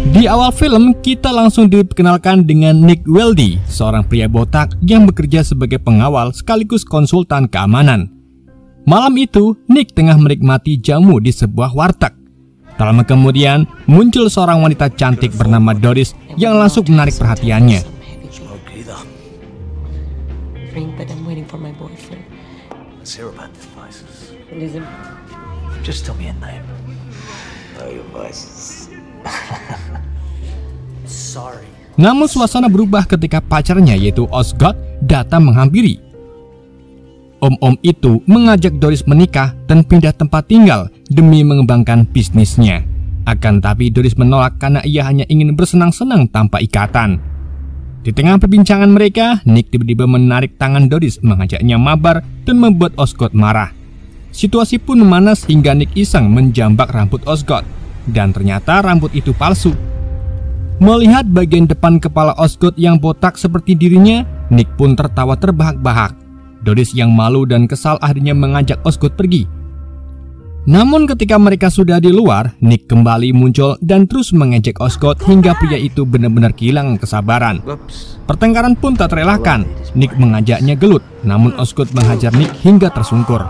Di awal film, kita langsung diperkenalkan dengan Nick Weldy, seorang pria botak yang bekerja sebagai pengawal sekaligus konsultan keamanan. Malam itu, Nick tengah menikmati jamu di sebuah warteg. Tak lama kemudian, muncul seorang wanita cantik bernama Doris yang langsung menarik perhatiannya. Namun suasana berubah ketika pacarnya yaitu Osgood datang menghampiri. Om-om itu mengajak Doris menikah dan pindah tempat tinggal demi mengembangkan bisnisnya. Akan tapi Doris menolak karena ia hanya ingin bersenang-senang tanpa ikatan. Di tengah perbincangan mereka, Nick tiba-tiba menarik tangan Doris, mengajaknya mabar dan membuat Osgood marah. Situasi pun memanas hingga Nick iseng menjambak rambut Osgood, dan ternyata rambut itu palsu. Melihat bagian depan kepala Osgood yang botak seperti dirinya, Nick pun tertawa terbahak-bahak. Doris yang malu dan kesal akhirnya mengajak Osgood pergi. Namun ketika mereka sudah di luar, Nick kembali muncul dan terus mengejek Osgood hingga pria itu benar-benar kehilangan kesabaran. Pertengkaran pun tak terelakkan. Nick mengajaknya gelut, namun Osgood menghajar Nick hingga tersungkur.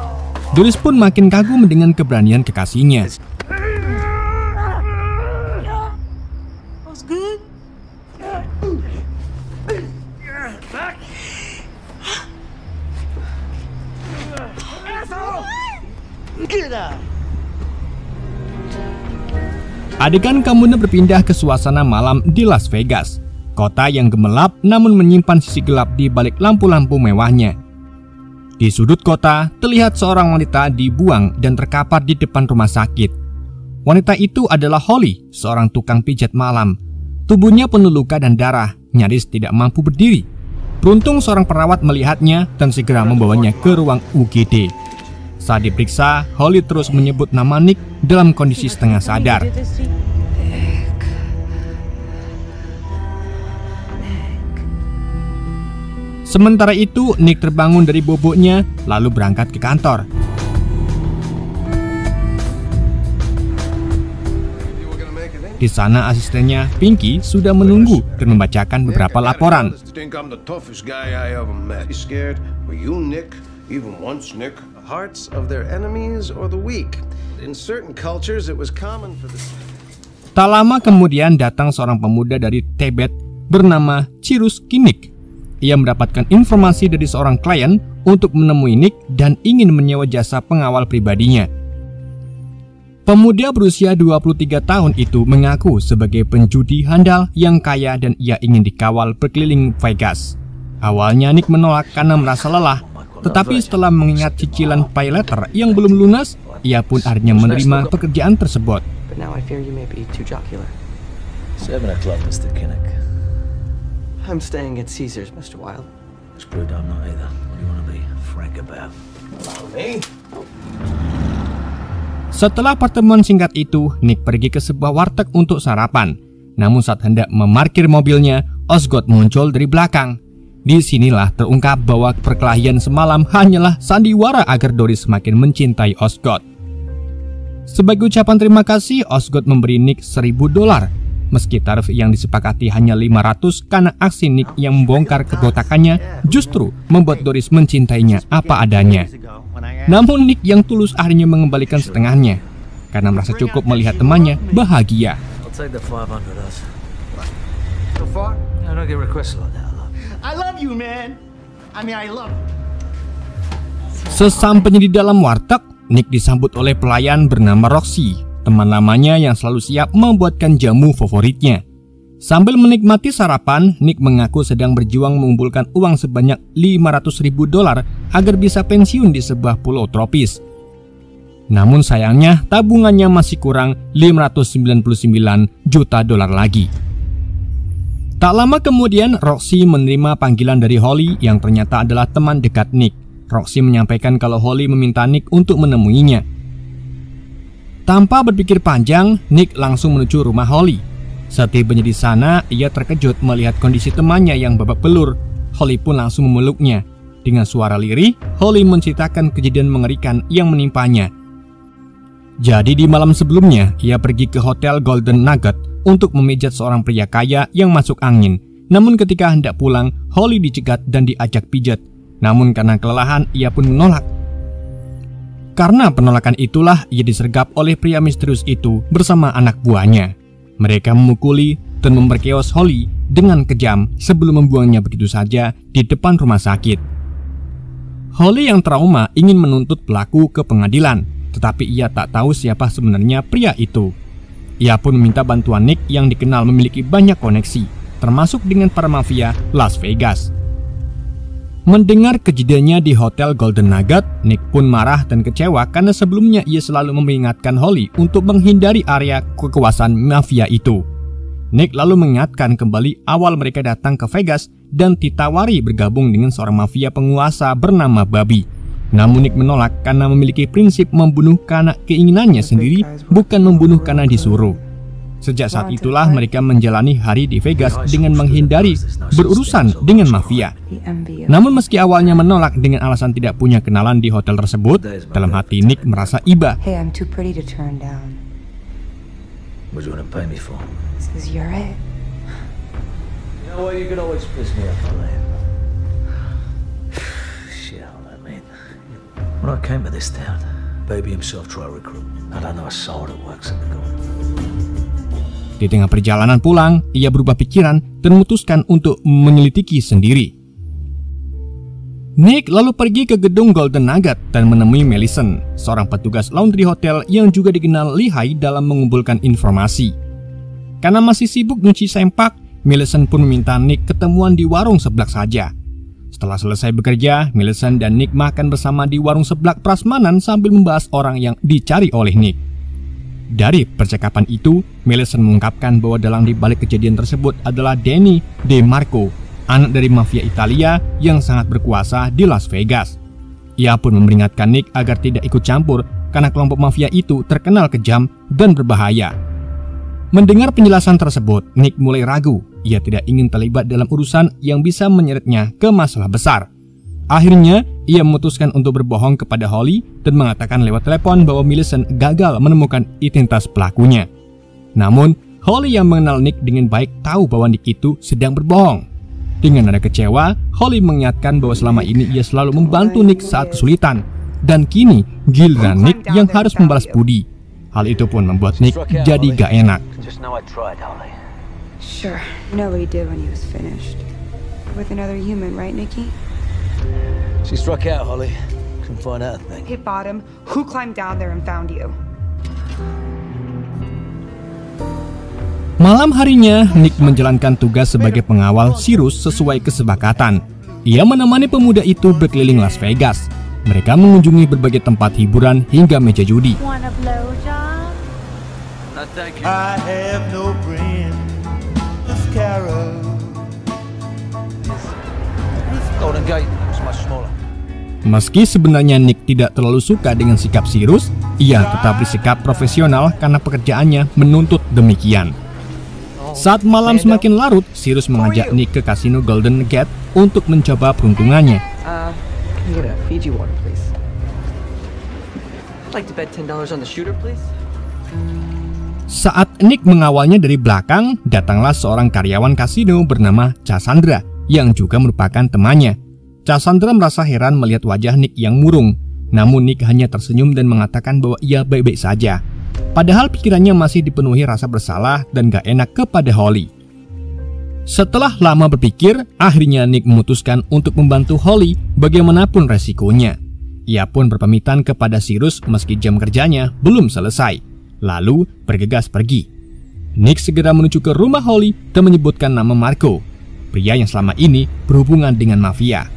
Doris pun makin kagum dengan keberanian kekasihnya. Adegan kemudian berpindah ke suasana malam di Las Vegas, kota yang gemerlap namun menyimpan sisi gelap di balik lampu-lampu mewahnya. Di sudut kota, terlihat seorang wanita dibuang dan terkapar di depan rumah sakit. Wanita itu adalah Holly, seorang tukang pijat malam. Tubuhnya penuh luka dan darah, nyaris tidak mampu berdiri. Beruntung seorang perawat melihatnya dan segera membawanya ke ruang UGD. Saat diperiksa, Holly terus menyebut nama Nick dalam kondisi setengah sadar. Sementara itu, Nick terbangun dari boboknya lalu berangkat ke kantor. Di sana asistennya, Pinky, sudah menunggu dan membacakan beberapa laporan. Tak lama kemudian datang seorang pemuda dari Tibet bernama Cyrus Kinnick. Ia mendapatkan informasi dari seorang klien untuk menemui Nick dan ingin menyewa jasa pengawal pribadinya. Pemuda berusia 23 tahun itu mengaku sebagai penjudi handal yang kaya dan ia ingin dikawal berkeliling Vegas. Awalnya Nick menolak karena merasa lelah, tetapi setelah mengingat cicilan pay letter yang belum lunas, ia pun akhirnya menerima pekerjaan tersebut. I'm staying at Caesars, Mr. Wilde. Screwed up, not either. What do you want to be frank about? Setelah pertemuan singkat itu, Nick pergi ke sebuah warteg untuk sarapan. Namun saat hendak memarkir mobilnya, Osgood muncul dari belakang. Disinilah terungkap bahwa perkelahian semalam hanyalah sandiwara agar Doris semakin mencintai Osgood. Sebagai ucapan terima kasih, Osgood memberi Nick $1.000. Meski tarif yang disepakati hanya 500 karena aksi Nick yang membongkar kebotakannya justru membuat Doris mencintainya apa adanya. Namun Nick yang tulus akhirnya mengembalikan setengahnya karena merasa cukup melihat temannya bahagia. Sesampainya di dalam warteg, Nick disambut oleh pelayan bernama Roxy, teman lamanya yang selalu siap membuatkan jamu favoritnya. Sambil menikmati sarapan, Nick mengaku sedang berjuang mengumpulkan uang sebanyak $500.000 agar bisa pensiun di sebuah pulau tropis. Namun sayangnya tabungannya masih kurang $599 juta lagi. Tak lama kemudian, Roxy menerima panggilan dari Holly yang ternyata adalah teman dekat Nick. Roxy menyampaikan kalau Holly meminta Nick untuk menemuinya. Tanpa berpikir panjang, Nick langsung menuju rumah Holly. Setibanya di sana, ia terkejut melihat kondisi temannya yang babak belur. Holly pun langsung memeluknya. Dengan suara lirih, Holly menceritakan kejadian mengerikan yang menimpanya. Jadi di malam sebelumnya, ia pergi ke Hotel Golden Nugget untuk memijat seorang pria kaya yang masuk angin. Namun ketika hendak pulang, Holly dicegat dan diajak pijat. Namun karena kelelahan, ia pun menolak. Karena penolakan itulah ia disergap oleh pria misterius itu bersama anak buahnya. Mereka memukuli dan memperkeos Holly dengan kejam sebelum membuangnya begitu saja di depan rumah sakit. Holly yang trauma ingin menuntut pelaku ke pengadilan, tetapi ia tak tahu siapa sebenarnya pria itu. Ia pun meminta bantuan Nick yang dikenal memiliki banyak koneksi, termasuk dengan para mafia Las Vegas. Mendengar kejadiannya di Hotel Golden Nugget, Nick pun marah dan kecewa karena sebelumnya ia selalu mengingatkan Holly untuk menghindari area kekuasaan mafia itu. Nick lalu mengingatkan kembali awal mereka datang ke Vegas dan ditawari bergabung dengan seorang mafia penguasa bernama Bobby. Namun Nick menolak karena memiliki prinsip membunuh karena keinginannya sendiri, bukan membunuh karena disuruh. Sejak saat itulah mereka menjalani hari di Vegas dengan menghindari berurusan dengan mafia. Namun meski awalnya menolak dengan alasan tidak punya kenalan di hotel tersebut, dalam hati Nick merasa iba. Hey, I'm too pretty to turn down. What do you want to pay me for? Because you're it. You know what? You can always piss me off, Elaine. Shit, I mean, when I came to this town, Baby himself tried to recruit. I don't know a soul that works in the government. Di tengah perjalanan pulang, ia berubah pikiran dan memutuskan untuk menyelidiki sendiri. Nick lalu pergi ke gedung Golden Nugget dan menemui Millicent, seorang petugas laundry hotel yang juga dikenal lihai dalam mengumpulkan informasi. Karena masih sibuk nyuci sempak, Millicent pun meminta Nick ketemuan di warung seblak saja. Setelah selesai bekerja, Millicent dan Nick makan bersama di warung seblak prasmanan sambil membahas orang yang dicari oleh Nick. Dari percakapan itu, Millicent mengungkapkan bahwa dalang di balik kejadian tersebut adalah Danny DeMarco, anak dari mafia Italia yang sangat berkuasa di Las Vegas. Ia pun memperingatkan Nick agar tidak ikut campur karena kelompok mafia itu terkenal kejam dan berbahaya. Mendengar penjelasan tersebut, Nick mulai ragu. Ia tidak ingin terlibat dalam urusan yang bisa menyeretnya ke masalah besar. Akhirnya, ia memutuskan untuk berbohong kepada Holly dan mengatakan lewat telepon bahwa Millicent gagal menemukan identitas pelakunya. Namun, Holly yang mengenal Nick dengan baik tahu bahwa Nick itu sedang berbohong. Dengan nada kecewa, Holly mengingatkan bahwa selama ini ia selalu membantu Nick saat kesulitan, dan kini giliran Nick yang harus membalas budi. Hal itu pun membuat Nick jadi gak enak. Just know I tried, Holly. Sure. You know what he did when he was finished. With another human, right, Nikki? She struck out, Holly. Couldn't find out a thing. Hit bottom. Who climbed down there and found you? Malam harinya, Nick menjalankan tugas sebagai pengawal Cyrus sesuai kesepakatan. Ia menemani pemuda itu berkeliling Las Vegas. Mereka mengunjungi berbagai tempat hiburan hingga meja judi. Want a blowjob? No, thank you. I have no friend, this Carol. Golden Gate was much smaller. Meski sebenarnya Nick tidak terlalu suka dengan sikap Cyrus, ia tetap bersikap profesional karena pekerjaannya menuntut demikian. Saat malam semakin larut, Cyrus mengajak Nick ke kasino Golden Gate untuk mencoba peruntungannya. Can you get a Fiji water, please? I'd like to bet $10 on the shooter, please. Saat Nick mengawalnya dari belakang, datanglah seorang karyawan kasino bernama Cassandra yang juga merupakan temannya. Cassandra merasa heran melihat wajah Nick yang murung, namun Nick hanya tersenyum dan mengatakan bahwa ia baik-baik saja. Padahal pikirannya masih dipenuhi rasa bersalah dan gak enak kepada Holly. Setelah lama berpikir, akhirnya Nick memutuskan untuk membantu Holly bagaimanapun resikonya. Ia pun berpamitan kepada Cyrus meski jam kerjanya belum selesai, lalu bergegas pergi. Nick segera menuju ke rumah Holly dan menyebutkan nama Marco, pria yang selama ini berhubungan dengan mafia.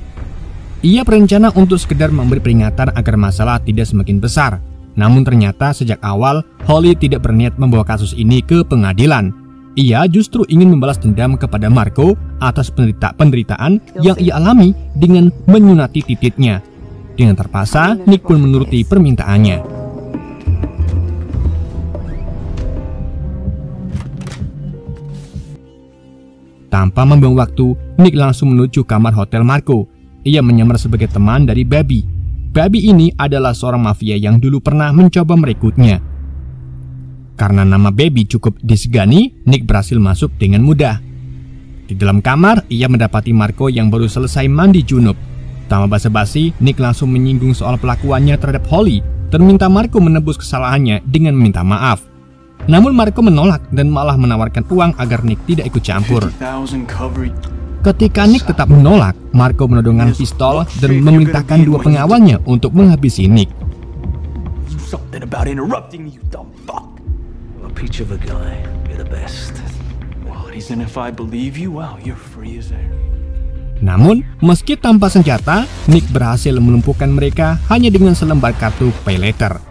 Ia berencana untuk sekedar memberi peringatan agar masalah tidak semakin besar. Namun ternyata sejak awal Holly tidak berniat membawa kasus ini ke pengadilan. Ia justru ingin membalas dendam kepada Marco atas penderitaan yang ia alami dengan menyunati titiknya. Dengan terpaksa, Nick pun menuruti permintaannya. Tanpa membuang waktu, Nick langsung menuju kamar hotel Marco. Ia menyamar sebagai teman dari Bobby. Bobby ini adalah seorang mafia yang dulu pernah mencoba merekrutnya. Karena nama Baby cukup disegani, Nick berhasil masuk dengan mudah. Di dalam kamar, ia mendapati Marco yang baru selesai mandi junub. Tanpa basa-basi, Nick langsung menyinggung soal pelakuannya terhadap Holly dan minta Marco menebus kesalahannya dengan meminta maaf. Namun Marco menolak dan malah menawarkan uang agar Nick tidak ikut campur. Ketika Nick tetap menolak, Marco menodongkan pistol dan memerintahkan dua pengawalnya untuk menghabisi Nick. Something about interrupting me, you dumb fuck. A peach of a guy. You're the best. Well, it isn't if I believe you. Wow, you're free as air. Namun, meski tanpa senjata, Nick berhasil melumpuhkan mereka hanya dengan selembar kartu pay letter.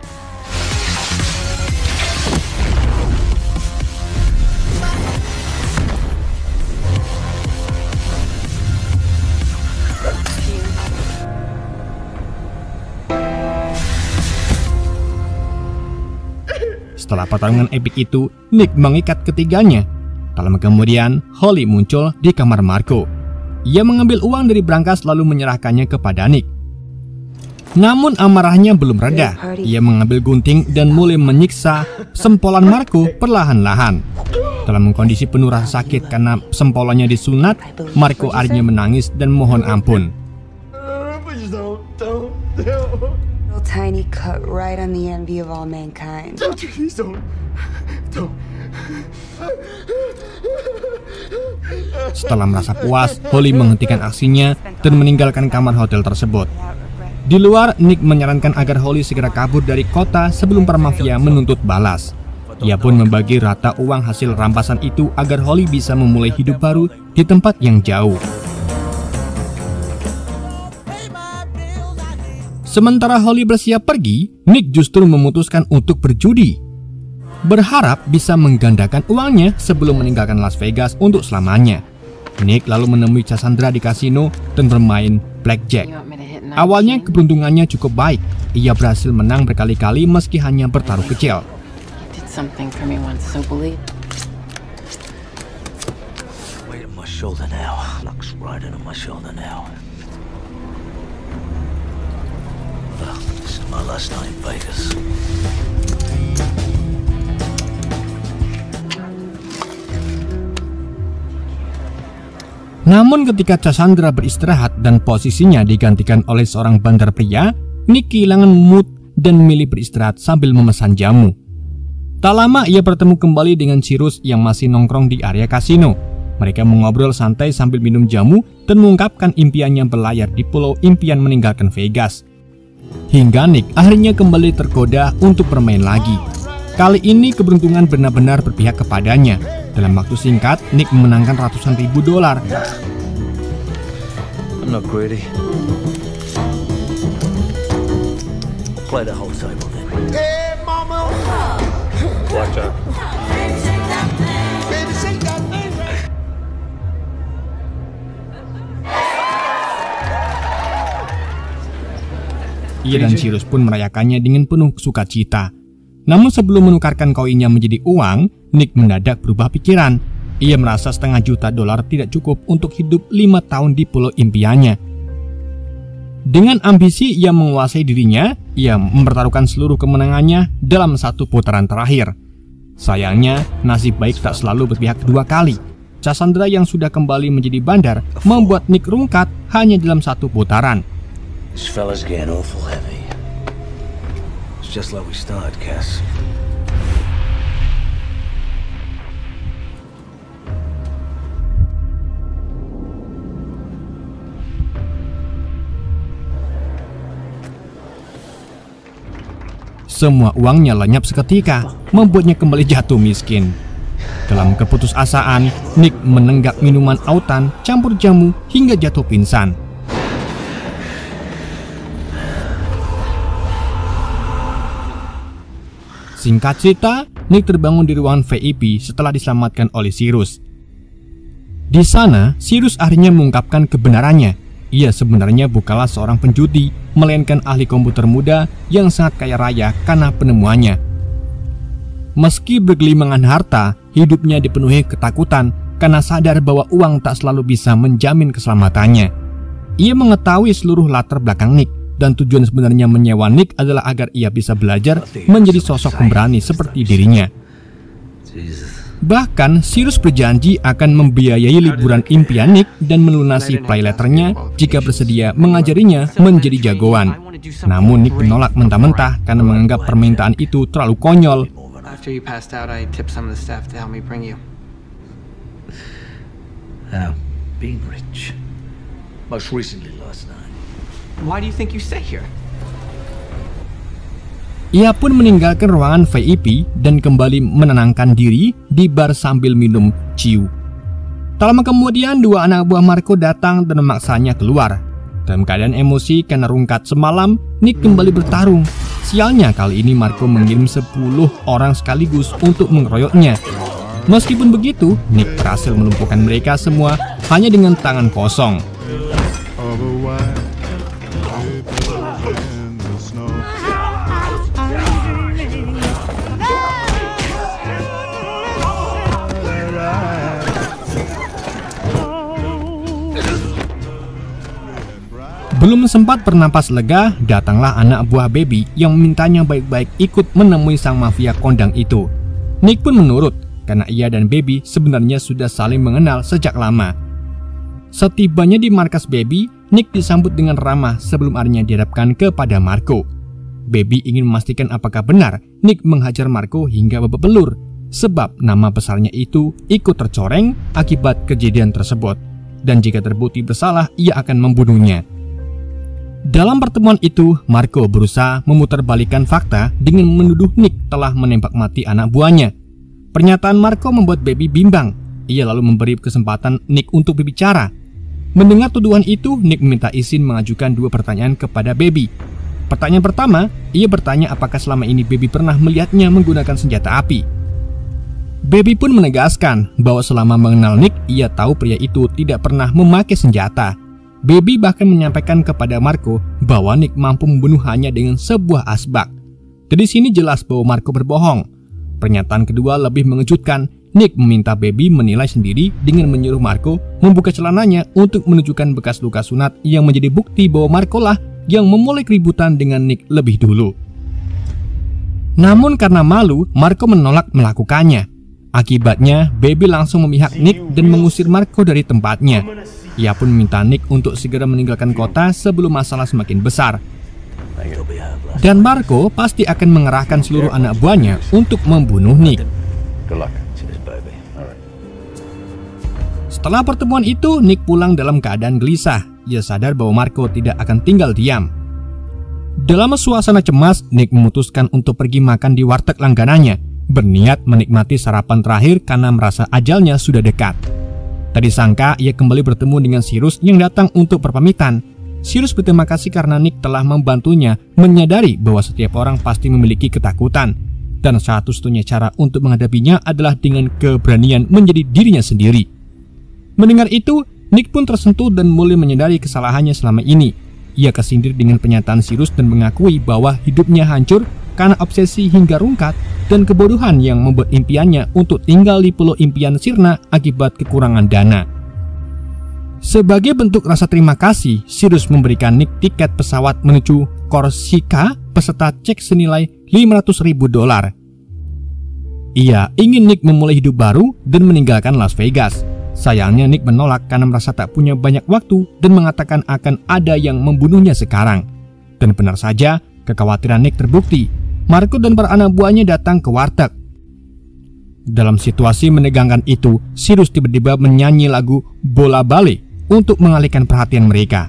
Setelah pertarungan epik itu, Nick mengikat ketiganya. Tak lama kemudian, Holly muncul di kamar Marco. Ia mengambil uang dari brankas lalu menyerahkannya kepada Nick. Namun amarahnya belum reda. Ia mengambil gunting dan mulai menyiksa sempolan Marco perlahan-lahan. Dalam kondisi penuh rasa sakit karena sempolannya disunat, Marco akhirnya menangis dan mohon ampun. Please don't. Little tiny cut right on the envy of all mankind. Please don't. Setelah merasa puas, Holly menghentikan aksinya dan meninggalkan kamar hotel tersebut. Di luar, Nick menyarankan agar Holly segera kabur dari kota sebelum para mafia menuntut balas. Ia pun membagi rata uang hasil rampasan itu agar Holly bisa memulai hidup baru di tempat yang jauh. Sementara Holly bersiap pergi, Nick justru memutuskan untuk berjudi. Berharap bisa menggandakan uangnya sebelum meninggalkan Las Vegas untuk selamanya. Nick lalu menemui Cassandra di kasino dan bermain blackjack. Awalnya keberuntungannya cukup baik. Ia berhasil menang berkali-kali meski hanya bertaruh kecil. Weight on my shoulder now. Luck's riding on my shoulder now. This is my last night in Vegas. Namun ketika Cassandra beristirahat dan posisinya digantikan oleh seorang bandar pria, Nick kehilangan mood dan memilih beristirahat sambil memesan jamu. Tak lama ia bertemu kembali dengan Cyrus yang masih nongkrong di area kasino. Mereka mengobrol santai sambil minum jamu dan mengungkapkan impiannya berlayar di pulau impian meninggalkan Vegas. Hingga Nick akhirnya kembali tergoda untuk bermain lagi. Kali ini keberuntungan benar-benar berpihak kepadanya. Dalam waktu singkat, Nick memenangkan ratusan ribu dolar. I'm not greedy. Play the whole table then. Hey, mama. Watch out. Baby, shake that thing. Ia dan Cyrus pun merayakannya dengan penuh sukacita. Namun sebelum menukarkan koinnya menjadi uang, Nick mendadak berubah pikiran. Ia merasa $500 juta tidak cukup untuk hidup 5 tahun di pulau impiannya. Dengan ambisi ia menguasai dirinya, ia mempertaruhkan seluruh kemenangannya dalam satu putaran terakhir. Sayangnya, nasib baik tak selalu berpihak kedua kali. Cassandra yang sudah kembali menjadi bandar membuat Nick rungkat hanya dalam satu putaran. This fella's getting awful heavy. It's just like we started, Cass. Semua uangnya lenyap seketika, membuatnya kembali jatuh miskin. Dalam keputusasaan, Nick menenggak minuman autan, campur jamu, hingga jatuh pingsan. Singkat cerita, Nick terbangun di ruangan VIP setelah diselamatkan oleh Cyrus. Di sana, Cyrus akhirnya mengungkapkan kebenarannya. Ia sebenarnya bukanlah seorang penjudi, melainkan ahli komputer muda yang sangat kaya raya karena penemuannya. Meski bergelimangan harta, hidupnya dipenuhi ketakutan karena sadar bahwa uang tak selalu bisa menjamin keselamatannya. Ia mengetahui seluruh latar belakang Nick, dan tujuan sebenarnya menyewa Nick adalah agar ia bisa belajar menjadi sosok pemberani seperti dirinya. Bahkan, Cyrus berjanji akan membiayai liburan impian Nick dan melunasi pay letternya jika bersedia mengajarinya menjadi jagoan. Namun Nick menolak mentah-mentah karena menganggap permintaan itu terlalu konyol. After you passed out, I tipped some of the staff to help me bring you. Being rich. Most recently last night. Why do you think you stay here? Ia pun meninggalkan ruangan VIP dan kembali menenangkan diri di bar sambil minum ciu. Tak lama kemudian, dua anak buah Marco datang dan memaksanya keluar. Dalam keadaan emosi karena rungkat semalam, Nick kembali bertarung. Sialnya kali ini Marco mengirim 10 orang sekaligus untuk mengeroyoknya. Meskipun begitu, Nick berhasil melumpuhkan mereka semua hanya dengan tangan kosong. Belum sempat bernapas lega, datanglah anak buah Baby yang memintanya baik-baik ikut menemui sang mafia kondang itu. Nick pun menurut, karena ia dan Baby sebenarnya sudah saling mengenal sejak lama. Setibanya di markas Baby, Nick disambut dengan ramah sebelum akhirnya dihadapkan kepada Marco. Baby ingin memastikan apakah benar Nick menghajar Marco hingga babak belur, sebab nama besarnya itu ikut tercoreng akibat kejadian tersebut. Dan jika terbukti bersalah, ia akan membunuhnya. Dalam pertemuan itu, Marco berusaha memutarbalikkan fakta dengan menuduh Nick telah menembak mati anak buahnya. Pernyataan Marco membuat Baby bimbang. Ia lalu memberi kesempatan Nick untuk berbicara. Mendengar tuduhan itu, Nick meminta izin mengajukan 2 pertanyaan kepada Baby. Pertanyaan pertama, ia bertanya apakah selama ini Baby pernah melihatnya menggunakan senjata api. Baby pun menegaskan bahwa selama mengenal Nick, ia tahu pria itu tidak pernah memakai senjata. Baby bahkan menyampaikan kepada Marco bahwa Nick mampu membunuh hanya dengan sebuah asbak. Dari sini jelas bahwa Marco berbohong. Pernyataan kedua lebih mengejutkan. Nick meminta Baby menilai sendiri dengan menyuruh Marco membuka celananya untuk menunjukkan bekas luka sunat yang menjadi bukti bahwa Marco lah yang memulai keributan dengan Nick lebih dulu. Namun karena malu, Marco menolak melakukannya. Akibatnya, Baby langsung memihak Nick dan mengusir Marco dari tempatnya. Ia pun meminta Nick untuk segera meninggalkan kota sebelum masalah semakin besar. Dan Marco pasti akan mengerahkan seluruh anak buahnya untuk membunuh Nick. Setelah pertemuan itu, Nick pulang dalam keadaan gelisah. Ia sadar bahwa Marco tidak akan tinggal diam. Dalam suasana cemas, Nick memutuskan untuk pergi makan di warteg langganannya, berniat menikmati sarapan terakhir karena merasa ajalnya sudah dekat. Tak disangka ia kembali bertemu dengan Cyrus yang datang untuk berpamitan. Cyrus berterima kasih karena Nick telah membantunya menyadari bahwa setiap orang pasti memiliki ketakutan, dan satu-satunya cara untuk menghadapinya adalah dengan keberanian menjadi dirinya sendiri. Mendengar itu, Nick pun tersentuh dan mulai menyadari kesalahannya selama ini. Ia kesindir dengan pernyataan Cyrus dan mengakui bahwa hidupnya hancur karena obsesi hingga rungkat dan kebodohan yang membuat impiannya untuk tinggal di pulau impian sirna akibat kekurangan dana. Sebagai bentuk rasa terima kasih, Cyrus memberikan Nick tiket pesawat menuju Korsika beserta cek senilai $500.000. Ia ingin Nick memulai hidup baru dan meninggalkan Las Vegas. Sayangnya Nick menolak karena merasa tak punya banyak waktu dan mengatakan akan ada yang membunuhnya sekarang. Dan benar saja, kekhawatiran Nick terbukti. Marco dan para anak buahnya datang ke warteg. Dalam situasi menegangkan itu, Cyrus tiba-tiba menyanyi lagu Bola Bale untuk mengalihkan perhatian mereka.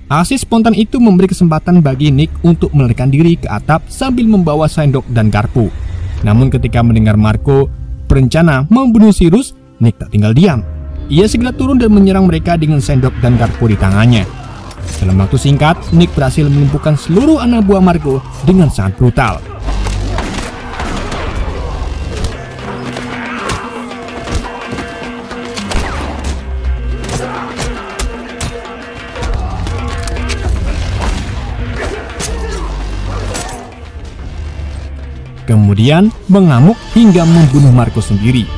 Aksi spontan itu memberi kesempatan bagi Nick untuk melarikan diri ke atap sambil membawa sendok dan garpu. Namun ketika mendengar Marco berencana membunuh Cyrus, Nick tak tinggal diam. Ia segera turun dan menyerang mereka dengan sendok dan garpu di tangannya. Dalam waktu singkat, Nick berhasil melumpuhkan seluruh anak buah Marco dengan sangat brutal. Kemudian mengamuk hingga membunuh Marco sendiri.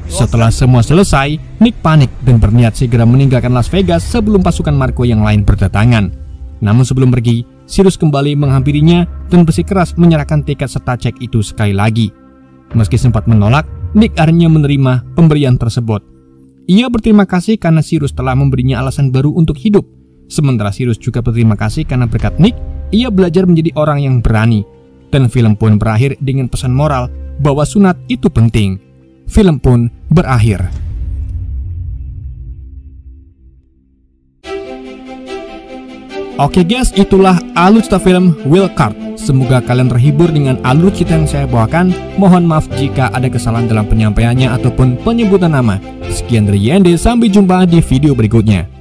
Setelah semua selesai, Nick panik dan berniat segera meninggalkan Las Vegas sebelum pasukan Marco yang lain berdatangan. Namun sebelum pergi, Sirius kembali menghampirinya dan bersikeras menyerahkan tiket serta cek itu sekali lagi. Meski sempat menolak, Nick akhirnya menerima pemberian tersebut. Ia berterima kasih karena Sirius telah memberinya alasan baru untuk hidup. Sementara Sirius juga berterima kasih karena berkat Nick, ia belajar menjadi orang yang berani. Dan film pun berakhir dengan pesan moral bahwa sunat itu penting. Film pun berakhir. Oke guys, itulah alur cerita film Willcard. Semoga kalian terhibur dengan alur cerita yang saya bawakan. Mohon maaf jika ada kesalahan dalam penyampaiannya ataupun penyebutan nama. Sekian dari YND, sampai jumpa di video berikutnya.